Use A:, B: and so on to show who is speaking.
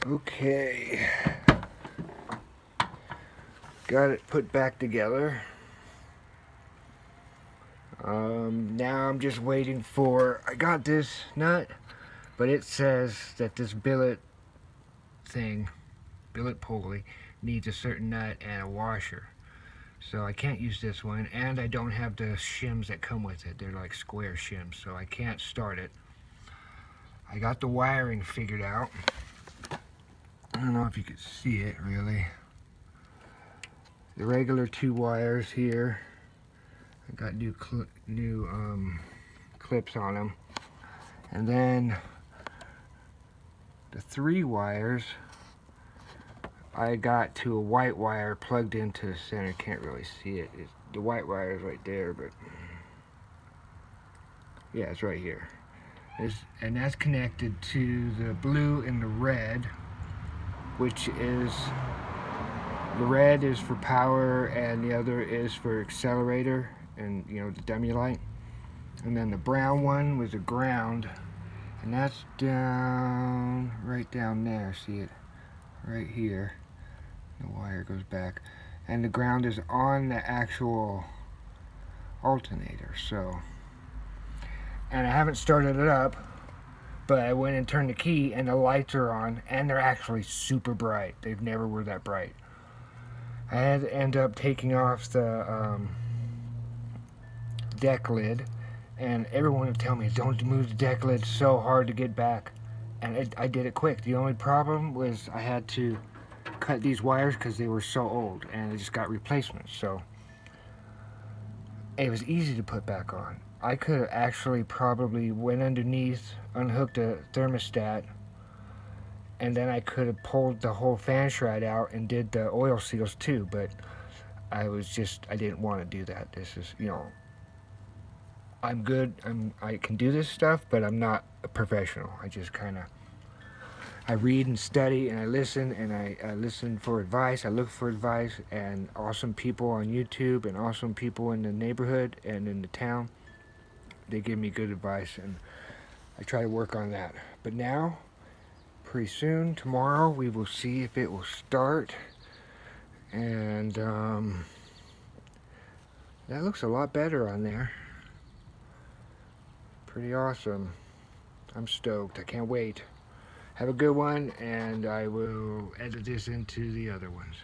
A: Okay, got it put back together. Now I'm just waiting for, I got this nut, but it says that this billet pulley needs a certain nut and a washer. So I can't use this one, and I don't have the shims that come with it. They're like square shims, so I can't start it. I got the wiring figured out. I don't know if you could see it really. The regular 2 wires here. I got new clips on them, and then the 3 wires I got to a white wire plugged into the center. Can't really see it. The white wire is right there, but yeah, it's right here. And that's connected to the blue and the red, which is, the red is for power and the other is for accelerator and, you know, the dummy light. And then the brown one was the ground, and that's down, right down there, see it? Right here. The wire goes back. And the ground is on the actual alternator, so. And I haven't started it up, but I went and turned the key and the lights are on, and they're actually super bright. They've never were that bright. I had to end up taking off the deck lid, and everyone would tell me, don't move the deck lid, so hard to get back. And I did it quick. The only problem was I had to cut these wires because they were so old, and I just got replacements, so it was easy to put back on. I could have actually probably went underneath, unhooked a thermostat, and then I could have pulled the whole fan shroud out and did the oil seals too, but I didn't want to do that. This is, you know, I'm good, I can do this stuff, but I'm not a professional. I just kind of, I read and study and I listen, and I listen for advice. I look for advice and awesome people on YouTube and awesome people in the neighborhood and in the town. They give me good advice, and I try to work on that. But now, pretty soon, tomorrow, we will see if it will start. And that looks a lot better on there. Pretty awesome. I'm stoked. I can't wait. Have a good one, and I will edit this into the other ones.